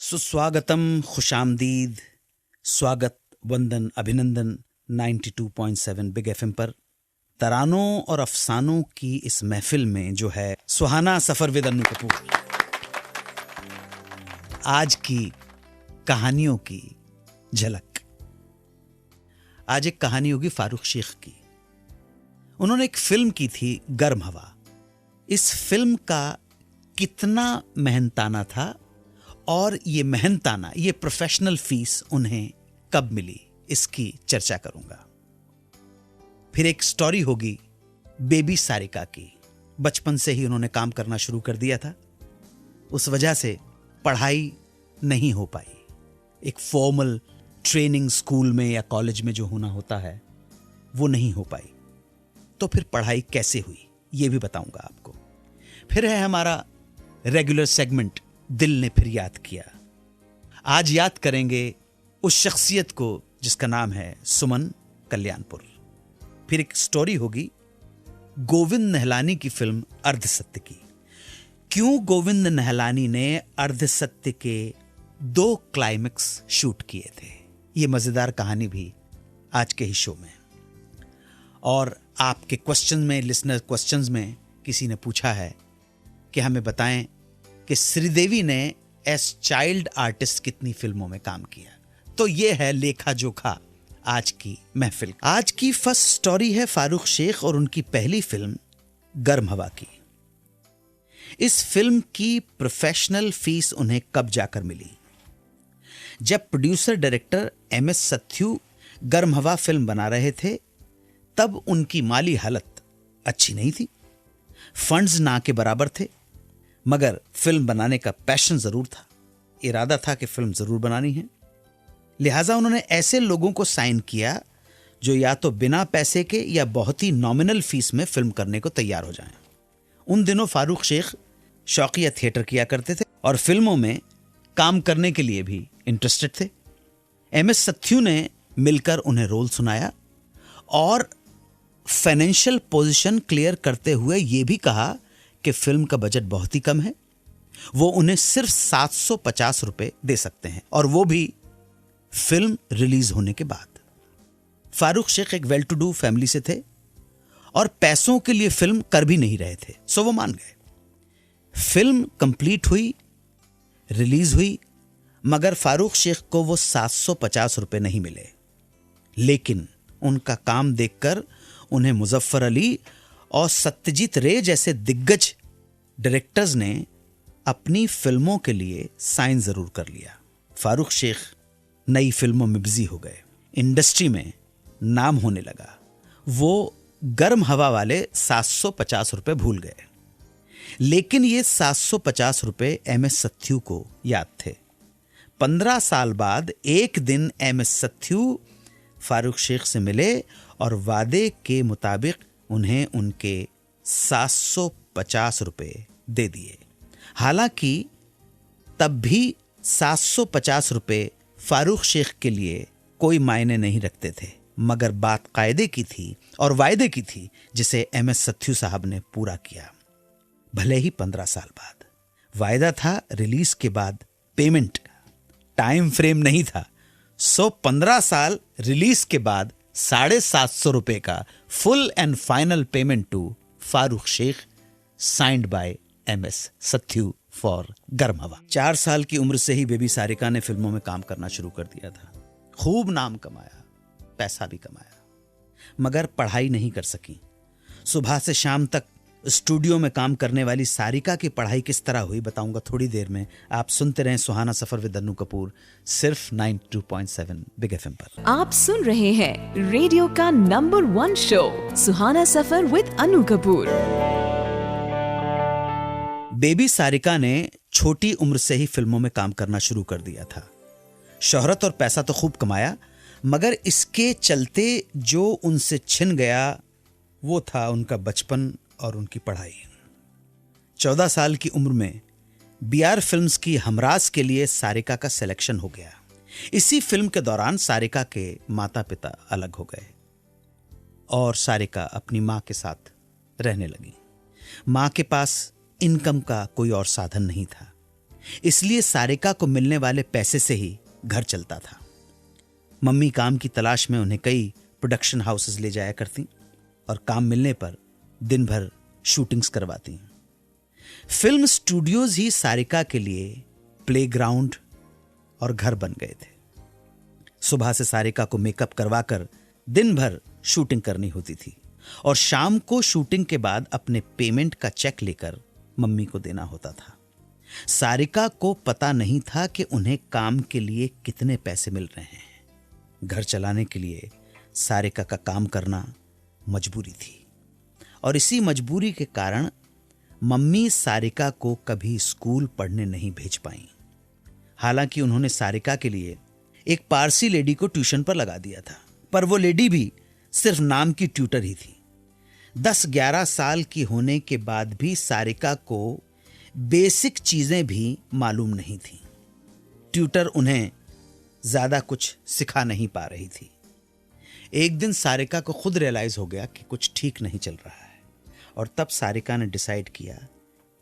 सुस्वागतम, खुशामदीद, स्वागत, वंदन, अभिनंदन 92.7 बिग एफएम पर तरानों और अफसानों की इस महफिल में जो है सुहाना सफर विद अन्नू कपूर। आज की कहानियों की झलक। आज एक कहानी होगी फारूक शेख की। उन्होंने एक फिल्म की थी गर्म हवा। इस फिल्म का कितना मेहनताना था और ये मेहनताना, ये प्रोफेशनल फीस उन्हें कब मिली, इसकी चर्चा करूंगा। फिर एक स्टोरी होगी बेबी सारिका की। बचपन से ही उन्होंने काम करना शुरू कर दिया था, उस वजह से पढ़ाई नहीं हो पाई। एक फॉर्मल ट्रेनिंग स्कूल में या कॉलेज में जो होना होता है वो नहीं हो पाई। तो फिर पढ़ाई कैसे हुई ये भी बताऊंगा आपको। फिर है हमारा रेगुलर सेगमेंट दिल ने फिर याद किया। आज याद करेंगे उस शख्सियत को जिसका नाम है सुमन कल्याणपुर। फिर एक स्टोरी होगी गोविंद निहलानी की फिल्म अर्धसत्य की। क्यों गोविंद निहलानी ने अर्धसत्य के 2 क्लाइमेक्स शूट किए थे, ये मजेदार कहानी भी आज के ही शो में। और आपके क्वेश्चन में, लिसनर क्वेश्चंस में किसी ने पूछा है कि हमें बताएं कि श्रीदेवी ने एज चाइल्ड आर्टिस्ट कितनी फिल्मों में काम किया। तो ये है लेखा जोखा आज की महफिल। आज की फर्स्ट स्टोरी है फारूक शेख और उनकी पहली फिल्म गर्म हवा की। इस फिल्म की प्रोफेशनल फीस उन्हें कब जाकर मिली? जब प्रोड्यूसर डायरेक्टर एम एस सथ्यू गर्म हवा फिल्म बना रहे थे तब उनकी माली हालत अच्छी नहीं थी। फंड्स ना के बराबर थे, मगर फिल्म बनाने का पैशन जरूर था। इरादा था कि फिल्म जरूर बनानी है। लिहाजा उन्होंने ऐसे लोगों को साइन किया जो या तो बिना पैसे के या बहुत ही नॉमिनल फीस में फिल्म करने को तैयार हो जाएं। उन दिनों फारूक शेख शौकिया थिएटर किया करते थे और फिल्मों में काम करने के लिए भी इंटरेस्टेड थे। एम एस सथ्यू ने मिलकर उन्हें रोल सुनाया और फाइनेंशियल पोजीशन क्लियर करते हुए यह भी कहा कि फिल्म का बजट बहुत ही कम है, वो उन्हें सिर्फ 750 रुपए दे सकते हैं, और वो भी फिल्म रिलीज होने के बाद। फारूक शेख एक वेल टू डू फैमिली से थे और पैसों के लिए फिल्म कर भी नहीं रहे थे, सो वो मान गए। फिल्म कंप्लीट हुई, रिलीज हुई, मगर फारूक शेख को वो 750 रुपए नहीं मिले। लेकिन उनका काम देखकर उन्हें मुजफ्फर अली और सत्यजीत रे जैसे दिग्गज डायरेक्टर्स ने अपनी फिल्मों के लिए साइन जरूर कर लिया। फारूक शेख नई फिल्मों में बिजी हो गए, इंडस्ट्री में नाम होने लगा। वो गर्म हवा वाले 750 रुपए भूल गए, लेकिन ये 750 रुपए एम एस सथ्यू को याद थे। 15 साल बाद एक दिन एम एस सथ्यू फारूक शेख से मिले और वादे के मुताबिक उन्हें उनके 750 रुपए दे दिए। हालांकि तब भी 750 रुपए फारूक शेख के लिए कोई मायने नहीं रखते थे, मगर बात कायदे की थी और वायदे की थी जिसे एम एस सथ्यू साहब ने पूरा किया। भले ही 15 साल बाद वायदा था, रिलीज के बाद पेमेंट का टाइम फ्रेम नहीं था। 15 साल रिलीज के बाद 750 रुपए का full and final payment to Farooq Shaikh, signed by M S Sathyu for Garm Hava. 4 साल की उम्र से ही बेबी सारिका ने फिल्मों में काम करना शुरू कर दिया था। खूब नाम कमाया, पैसा भी कमाया, मगर पढ़ाई नहीं कर सकी। सुबह से शाम तक स्टूडियो में काम करने वाली सारिका की पढ़ाई किस तरह हुई बताऊंगा थोड़ी देर में। आप सुनते रहें सुहाना सफर विद अन्नू कपूर, सिर्फ 92.7 बिग एफएम पर। आप सुन रहे हैं रेडियो का number 1 show Suhana Safar with Annu Kapoor. Baby Sarika ने छोटी उम्र से ही फिल्मों में काम करना शुरू कर दिया था। शोहरत और पैसा तो खूब कमाया, मगर इसके चलते जो उनसे छिन गया वो था उनका बचपन और उनकी पढ़ाई। 14 साल की उम्र में बीआर फिल्म्स की हमराज के लिए सारिका का सिलेक्शन हो गया। इसी फिल्म के दौरान सारिका के माता पिता अलग हो गए और सारिका अपनी मां के साथ रहने लगी। मां के पास इनकम का कोई और साधन नहीं था, इसलिए सारिका को मिलने वाले पैसे से ही घर चलता था। मम्मी काम की तलाश में उन्हें कई प्रोडक्शन हाउसेस ले जाया करती और काम मिलने पर दिन भर शूटिंग्स करवाती। फिल्म स्टूडियोज ही सारिका के लिए प्लेग्राउंड और घर बन गए थे। सुबह से सारिका को मेकअप करवाकर दिन भर शूटिंग करनी होती थी और शाम को शूटिंग के बाद अपने पेमेंट का चेक लेकर मम्मी को देना होता था। सारिका को पता नहीं था कि उन्हें काम के लिए कितने पैसे मिल रहे हैं। घर चलाने के लिए सारिका का काम करना मजबूरी थी और इसी मजबूरी के कारण मम्मी सारिका को कभी स्कूल पढ़ने नहीं भेज पाई। हालांकि उन्होंने सारिका के लिए एक पारसी लेडी को ट्यूशन पर लगा दिया था, पर वो लेडी भी सिर्फ नाम की ट्यूटर ही थी। 10-11 साल की होने के बाद भी सारिका को बेसिक चीजें भी मालूम नहीं थी। ट्यूटर उन्हें ज्यादा कुछ सिखा नहीं पा रही थी। एक दिन सारिका को खुद रियलाइज हो गया कि कुछ ठीक नहीं चल रहा है और तब सारिका ने डिसाइड किया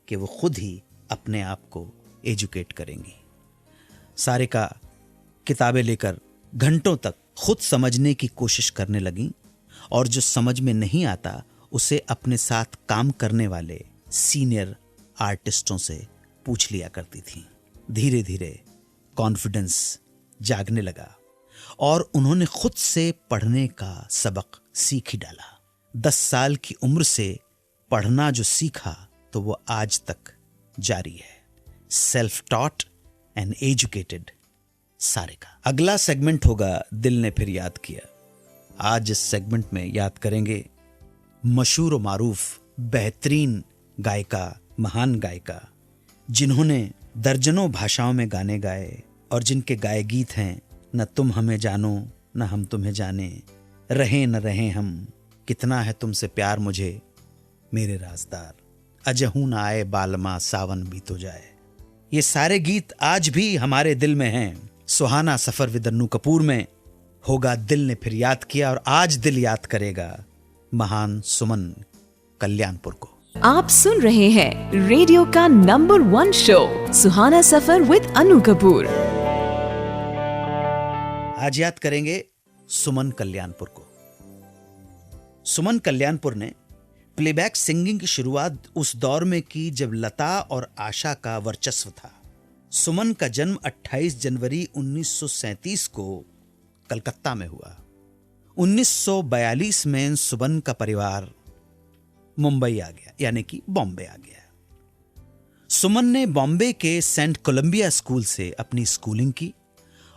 कि वो खुद ही अपने आप को एजुकेट करेंगी। सारिका किताबें लेकर घंटों तक खुद समझने की कोशिश करने लगी और जो समझ में नहीं आता उसे अपने साथ काम करने वाले सीनियर आर्टिस्टों से पूछ लिया करती थी। धीरे धीरे कॉन्फिडेंस जागने लगा और उन्होंने खुद से पढ़ने का सबक सीख ही डाला। 10 साल की उम्र से पढ़ना जो सीखा तो वो आज तक जारी है। Self taught and educated Sarika. अगला सेगमेंट होगा दिल ने फिर याद किया। आज इस सेगमेंट में याद करेंगे मशहूर और मारूफ बेहतरीन गायिका, महान गायिका, जिन्होंने दर्जनों भाषाओं में गाने गाए और जिनके गाए गीत हैं न तुम हमें जानो न हम तुम्हें जाने, रहे न रहे हम, कितना है तुमसे प्यार मुझे, मेरे राजदार, अजहू न आए बालमा सावन भी तो जाए। ये सारे गीत आज भी हमारे दिल में हैं। सुहाना सफर विद अन्नू कपूर में होगा दिल ने फिर याद किया और आज दिल याद करेगा महान सुमन कल्याणपुर को। आप सुन रहे हैं रेडियो का number 1 show Suhana Safar with Anu Kapoor. आज याद करेंगे सुमन कल्याणपुर को। सुमन कल्याणपुर ने प्लेबैक सिंगिंग की शुरुआत उस दौर में की जब लता और आशा का वर्चस्व था। सुमन का जन्म 28 जनवरी 1937 को कलकत्ता में हुआ। 1942 में सुमन का परिवार मुंबई आ गया, यानी कि बॉम्बे आ गया। सुमन ने बॉम्बे के सेंट कोलंबिया स्कूल से अपनी स्कूलिंग की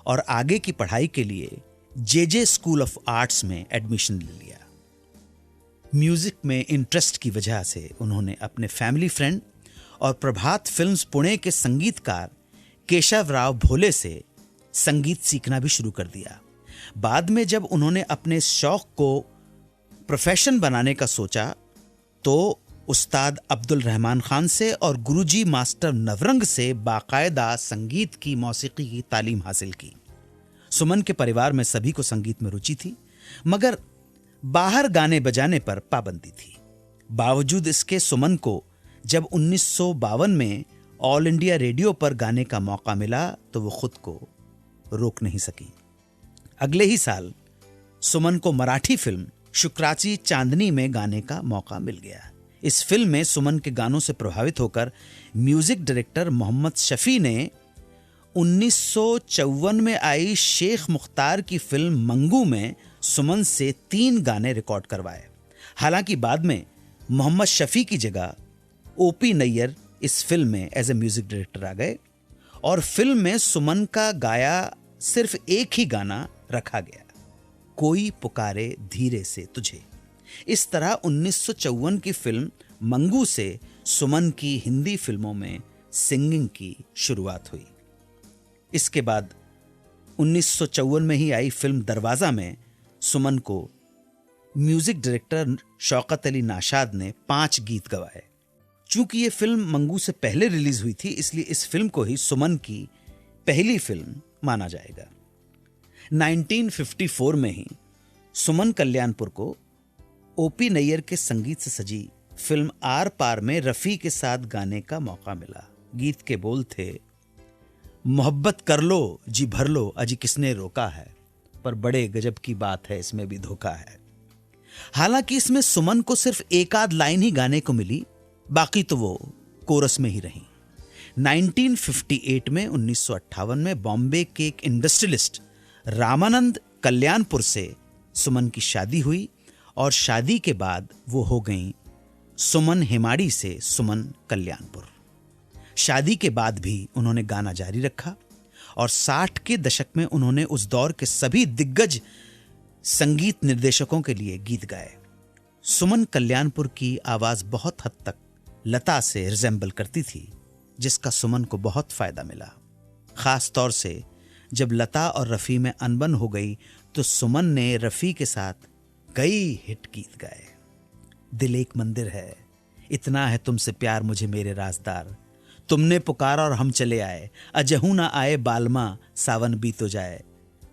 और आगे की पढ़ाई के लिए जेजे स्कूल ऑफ आर्ट्स में एडमिशन ले लिया। म्यूजिक में इंटरेस्ट की वजह से उन्होंने अपने फैमिली फ्रेंड और प्रभात फिल्म्स पुणे के संगीतकार केशवराव भोले से संगीत सीखना भी शुरू कर दिया। बाद में जब उन्होंने अपने शौक को प्रोफेशन बनाने का सोचा तो उस्ताद अब्दुल रहमान खान से और गुरुजी मास्टर नवरंग से बाकायदा संगीत की मौसीकी की तालीम हासिल की। सुमन के परिवार में सभी को संगीत में रुचि थी, मगर बाहर गाने बजाने पर पाबंदी थी। बावजूद इसके सुमन को जब 1952 में ऑल इंडिया रेडियो पर गाने का मौका मिला तो वो खुद को रोक नहीं सकी। अगले ही साल सुमन को मराठी फिल्म शुक्राची चांदनी में गाने का मौका मिल गया। इस फिल्म में सुमन के गानों से प्रभावित होकर म्यूजिक डायरेक्टर मोहम्मद शफी ने 1954 में आई शेख मुख्तार की फिल्म मंगू में सुमन से 3 गाने रिकॉर्ड करवाए। हालांकि बाद में मोहम्मद शफी की जगह ओपी नैयर इस फिल्म में एज ए म्यूजिक डायरेक्टर आ गए और फिल्म में सुमन का गाया सिर्फ एक ही गाना रखा गया, कोई पुकारे धीरे से तुझे। इस तरह 1954 की फिल्म मंगू से सुमन की हिंदी फिल्मों में सिंगिंग की शुरुआत हुई। इसके बाद 1954 में ही आई फिल्म दरवाजा में सुमन को म्यूजिक डायरेक्टर शौकत अली नाशाद ने 5 गीत गवाए। चूंकि ये फिल्म मंगू से पहले रिलीज हुई थी, इसलिए इस फिल्म को ही सुमन की पहली फिल्म माना जाएगा। 1954 में ही सुमन कल्याणपुर को ओपी नैयर के संगीत से सजी फिल्म आर पार में रफी के साथ गाने का मौका मिला। गीत के बोल थे, मोहब्बत कर लो जी भर लो अजी किसने रोका है, पर बड़े गजब की बात है इसमें भी धोखा है। हालांकि इसमें सुमन को सिर्फ एक आध लाइन ही गाने को मिली, बाकी तो वो कोरस में ही रही। 1958 में 1958 में बॉम्बे के एक इंडस्ट्रियलिस्ट रामानंद कल्याणपुर से सुमन की शादी हुई और शादी के बाद वो हो गई सुमन हेमाड़ी से सुमन कल्याणपुर। शादी के बाद भी उन्होंने गाना जारी रखा और 60 के दशक में उन्होंने उस दौर के सभी दिग्गज संगीत निर्देशकों के लिए गीत गाए। सुमन कल्याणपुर की आवाज बहुत हद तक लता से रिजेंबल करती थी, जिसका सुमन को बहुत फायदा मिला। खास तौर से जब लता और रफ़ी में अनबन हो गई तो सुमन ने रफ़ी के साथ कई हिट गीत गाए। दिल एक मंदिर है, इतना है तुमसे प्यार मुझे मेरे राजदार, तुमने पुकारा और हम चले आए, अजहू ना आए बालमा सावन बीतो जाए,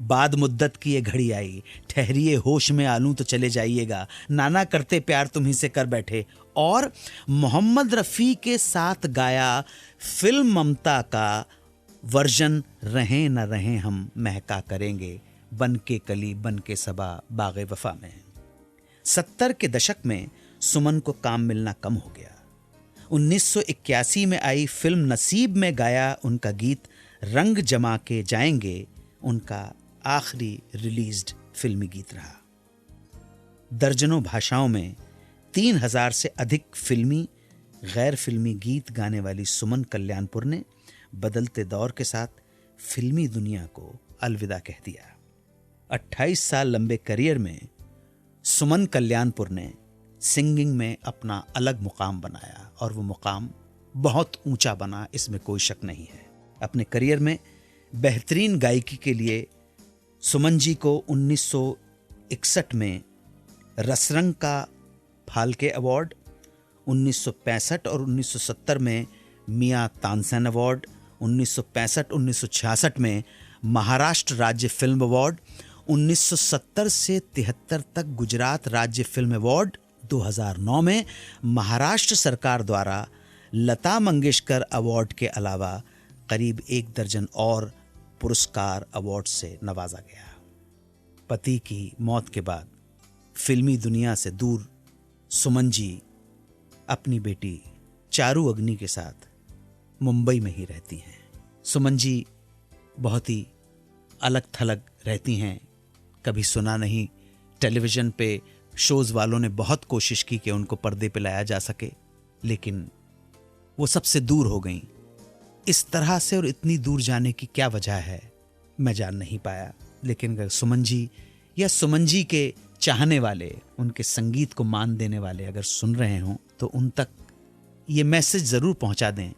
बाद मुद्दत की ये घड़ी आई, ठहरिए होश में आलूं तो चले जाइएगा, नाना करते प्यार तुम्ही से कर बैठे। और मोहम्मद रफ़ी के साथ गाया फिल्म ममता का वर्जन रहें न रहें हम महका करेंगे, बन के कली बन के सबा बागे वफा में। 70 के दशक में सुमन को काम मिलना कम हो गया। 1981 में आई फिल्म नसीब में गाया उनका गीत रंग जमा के जाएंगे उनका आखिरी रिलीज्ड फिल्मी गीत रहा। दर्जनों भाषाओं में 3000 से अधिक फिल्मी गैर फिल्मी गीत गाने वाली सुमन कल्याणपुर ने बदलते दौर के साथ फिल्मी दुनिया को अलविदा कह दिया। 28 साल लंबे करियर में सुमन कल्याणपुर ने सिंगिंग में अपना अलग मुकाम बनाया और वो मुकाम बहुत ऊंचा बना, इसमें कोई शक नहीं है। अपने करियर में बेहतरीन गायकी के लिए सुमन जी को 1961 में रसरंग का फाल्के अवार्ड, 1965 और 1970 में मियां तानसेन अवार्ड, 1965-1966 में महाराष्ट्र राज्य फिल्म अवार्ड, 1970 से 73 तक गुजरात राज्य फिल्म अवार्ड, 2009 में महाराष्ट्र सरकार द्वारा लता मंगेशकर अवार्ड के अलावा करीब 1 दर्जन और पुरस्कार अवार्ड से नवाजा गया। पति की मौत के बाद फिल्मी दुनिया से दूर सुमन जी अपनी बेटी चारू अग्नि के साथ मुंबई में ही रहती हैं। सुमन जी बहुत ही अलग थलग रहती हैं, कभी सुना नहीं। टेलीविज़न पे शोज़ वालों ने बहुत कोशिश की कि उनको पर्दे पे लाया जा सके, लेकिन वो सबसे दूर हो गईं। इस तरह से और इतनी दूर जाने की क्या वजह है मैं जान नहीं पाया, लेकिन अगर सुमन जी या सुमन जी के चाहने वाले, उनके संगीत को मान देने वाले अगर सुन रहे हों तो उन तक ये मैसेज ज़रूर पहुंचा दें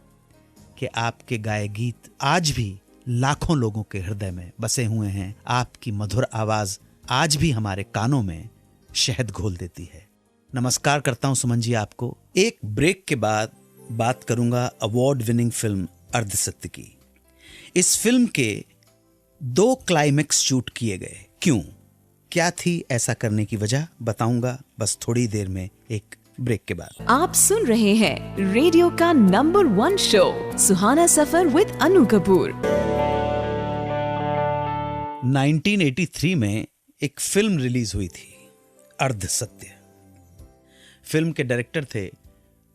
कि आपके गाए गीत आज भी लाखों लोगों के हृदय में बसे हुए हैं। आपकी मधुर आवाज़ आज भी हमारे कानों में शहद घोल देती है। नमस्कार करता हूं सुमन जी आपको। एक ब्रेक के बाद बात करूंगा अवार्ड विनिंग फिल्म अर्धसत्य की। इस फिल्म के 2 क्लाइमेक्स शूट किए गए, क्यों, क्या थी ऐसा करने की वजह, बताऊंगा बस थोड़ी देर में, एक ब्रेक के बाद। आप सुन रहे हैं रेडियो का number 1 show Suhana Safar with Anu Kapoor. 1983 में एक फिल्म रिलीज हुई थी, अर्धसत्य। फिल्म के डायरेक्टर थे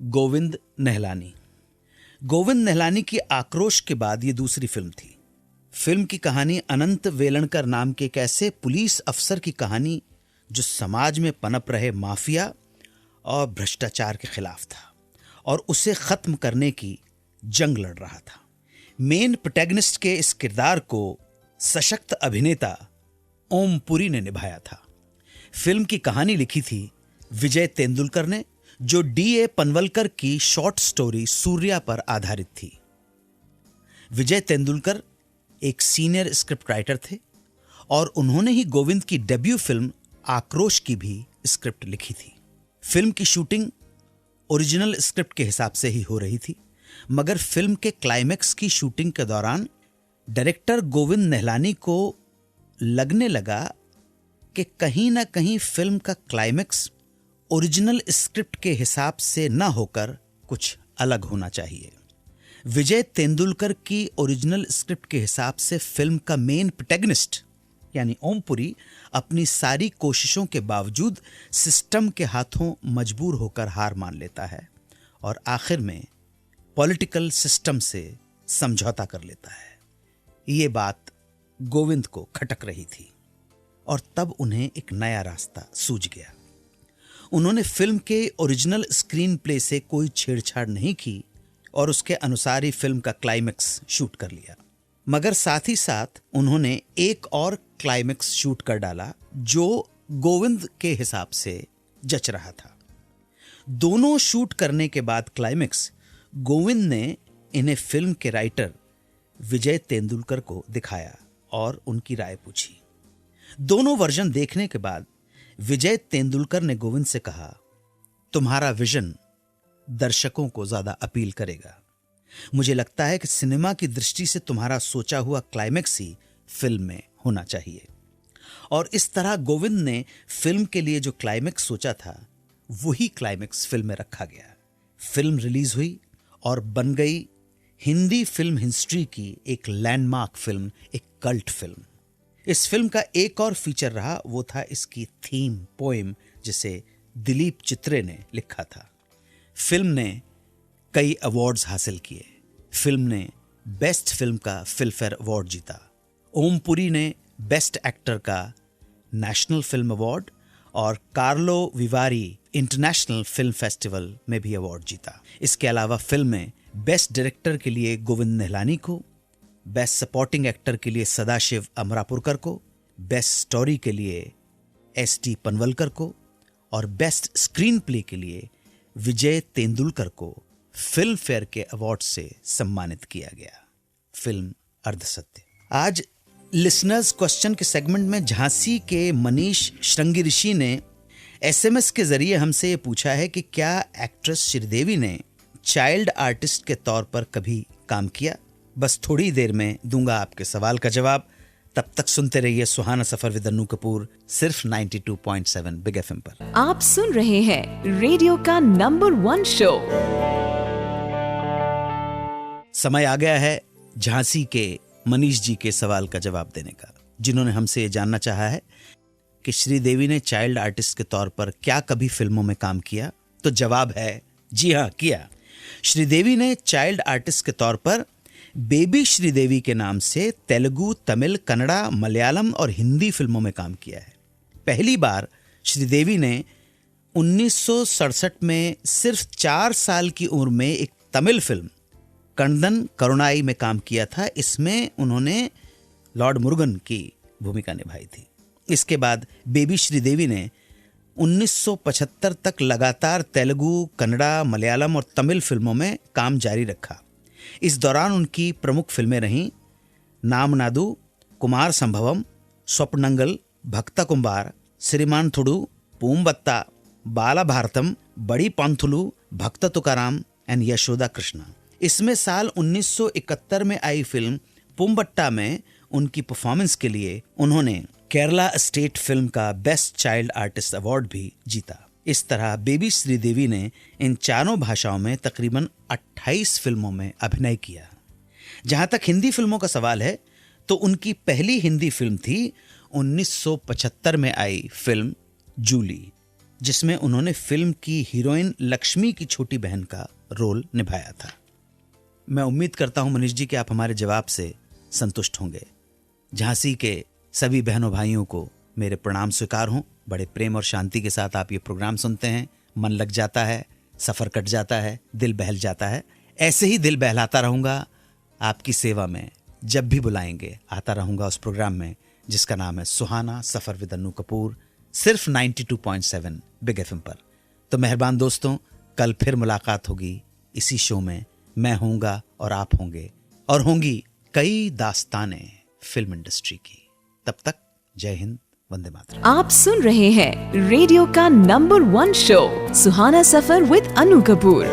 गोविंद नेहलानी। गोविंद नेहलानी की आक्रोश के बाद ये दूसरी फिल्म थी। फिल्म की कहानी अनंत वेलणकर नाम के एक ऐसे पुलिस अफसर की कहानी जो समाज में पनप रहे माफिया और भ्रष्टाचार के खिलाफ था और उसे खत्म करने की जंग लड़ रहा था। मेन प्रोटैगनिस्ट के इस किरदार को सशक्त अभिनेता ओम पुरी ने निभाया था। फिल्म की कहानी लिखी थी विजय तेंदुलकर ने, जो D.A. पनवलकर की शॉर्ट स्टोरी सूर्या पर आधारित थी। विजय तेंदुलकर एक सीनियर स्क्रिप्ट राइटर थे और उन्होंने ही गोविंद की डेब्यू फिल्म आक्रोश की भी स्क्रिप्ट लिखी थी। फिल्म की शूटिंग ओरिजिनल स्क्रिप्ट के हिसाब से ही हो रही थी, मगर फिल्म के क्लाइमेक्स की शूटिंग के दौरान डायरेक्टर गोविंद नेहलानी को लगने लगा कि कहीं ना कहीं फिल्म का क्लाइमेक्स ओरिजिनल स्क्रिप्ट के हिसाब से न होकर कुछ अलग होना चाहिए। विजय तेंदुलकर की ओरिजिनल स्क्रिप्ट के हिसाब से फिल्म का मेन प्रोटैगनिस्ट यानी ओमपुरी अपनी सारी कोशिशों के बावजूद सिस्टम के हाथों मजबूर होकर हार मान लेता है और आखिर में पॉलिटिकल सिस्टम से समझौता कर लेता है। ये बात गोविंद को खटक रही थी और तब उन्हें एक नया रास्ता सूझ गया। उन्होंने फिल्म के ओरिजिनल स्क्रीन प्ले से कोई छेड़छाड़ नहीं की और उसके अनुसार ही फिल्म का क्लाइमेक्स शूट कर लिया, मगर साथ ही साथ उन्होंने एक और क्लाइमेक्स शूट कर डाला जो गोविंद के हिसाब से जच रहा था। दोनों शूट करने के बाद क्लाइमेक्स गोविंद ने इन्हें फिल्म के राइटर विजय तेंदुलकर को दिखाया और उनकी राय पूछी। दोनों वर्जन देखने के बाद विजय तेंदुलकर ने गोविंद से कहा, तुम्हारा विजन दर्शकों को ज्यादा अपील करेगा। मुझे लगता है कि सिनेमा की दृष्टि से तुम्हारा सोचा हुआ क्लाइमेक्स ही फिल्म में होना चाहिए। और इस तरह गोविंद ने फिल्म के लिए जो क्लाइमेक्स सोचा था वही क्लाइमेक्स फिल्म में रखा गया। फिल्म रिलीज हुई और बन गई हिंदी फिल्म हिस्ट्री की एक लैंडमार्क फिल्म, एक कल्ट फिल्म। इस फिल्म का एक और फीचर रहा, वो था इसकी थीम पोएम जिसे दिलीप चित्रे ने लिखा था। फिल्म ने कई अवार्ड्स हासिल किए। फिल्म ने बेस्ट फिल्म का फिल्मफेयर अवार्ड जीता। ओमपुरी ने बेस्ट एक्टर का नेशनल फिल्म अवार्ड और कार्लो विवारी इंटरनेशनल फिल्म फेस्टिवल में भी अवार्ड जीता। इसके अलावा फिल्म में बेस्ट डायरेक्टर के लिए गोविंद निहलानी को, बेस्ट सपोर्टिंग एक्टर के लिए सदाशिव अमरापुरकर को, बेस्ट स्टोरी के लिए एस.टी. पनवलकर को और बेस्ट स्क्रीन प्ले के लिए विजय तेंदुलकर को फिल्म फेयर के अवार्ड से सम्मानित किया गया। फिल्म अर्धसत्य। आज लिसनर्स क्वेश्चन के सेगमेंट में झांसी के मनीष श्रृंगी ऋषि ने एसएमएस के जरिए हमसे ये पूछा है कि क्या एक्ट्रेस श्रीदेवी ने चाइल्ड आर्टिस्ट के तौर पर कभी काम किया। बस थोड़ी देर में दूंगा आपके सवाल का जवाब। तब तक सुनते रहिए सुहाना सफर विद अन्नू कपूर, सिर्फ 92.7 बिग एफएम पर। आप सुन रहे हैं रेडियो का नंबर 1 शो। समय आ गया है झांसी के मनीष जी के सवाल का जवाब देने का, जिन्होंने हमसे ये जानना चाहा है कि श्रीदेवी ने चाइल्ड आर्टिस्ट के तौर पर क्या कभी फिल्मों में काम किया। तो जवाब है जी हाँ, किया। श्रीदेवी ने चाइल्ड आर्टिस्ट के तौर पर बेबी श्रीदेवी के नाम से तेलुगु, तमिल, कन्नड़ा, मलयालम और हिंदी फिल्मों में काम किया है। पहली बार श्रीदेवी ने 1967 में सिर्फ 4 साल की उम्र में एक तमिल फिल्म कण्दन करुणाई में काम किया था। इसमें उन्होंने लॉर्ड मुरुगन की भूमिका निभाई थी। इसके बाद बेबी श्रीदेवी ने 1975 तक लगातार तेलुगु, कन्नड़ा, मलयालम और तमिल फिल्मों में काम जारी रखा। इस दौरान उनकी प्रमुख फिल्में रहीं नामनादु, कुमार संभवम, स्वप्नंगल, भक्ता कुंभार, श्रीमान थुडू, पूम्बत्ता, बाला भारतम, बड़ी पंथुलू, भक्त तुकाराम एंड यशोदा कृष्णा। इसमें साल 1971 में आई फिल्म पूम्बट्टा में उनकी परफॉर्मेंस के लिए उन्होंने केरला स्टेट फिल्म का बेस्ट चाइल्ड आर्टिस्ट अवार्ड भी जीता। इस तरह बेबी श्रीदेवी ने इन चारों भाषाओं में तकरीबन 28 फिल्मों में अभिनय किया। जहां तक हिंदी फिल्मों का सवाल है तो उनकी पहली हिंदी फिल्म थी 1975 में आई फिल्म जूली, जिसमें उन्होंने फिल्म की हीरोइन लक्ष्मी की छोटी बहन का रोल निभाया था। मैं उम्मीद करता हूं मनीष जी कि आप हमारे जवाब से संतुष्ट होंगे। झांसी के सभी बहनों भाइयों को मेरे प्रणाम स्वीकार हों। बड़े प्रेम और शांति के साथ आप ये प्रोग्राम सुनते हैं, मन लग जाता है, सफ़र कट जाता है, दिल बहल जाता है। ऐसे ही दिल बहलाता रहूँगा आपकी सेवा में। जब भी बुलाएंगे आता रहूँगा उस प्रोग्राम में जिसका नाम है सुहाना सफ़र विद अन्नू कपूर, सिर्फ 92.7 बिग एफएम पर। तो मेहरबान दोस्तों, कल फिर मुलाकात होगी इसी शो में। मैं होऊंगा और आप होंगे और होंगी कई दास्तानें फिल्म इंडस्ट्री की। तब तक जय हिंद, वंदे मातरम। आप सुन रहे हैं रेडियो का number 1 show Suhana Safar with Annu Kapoor.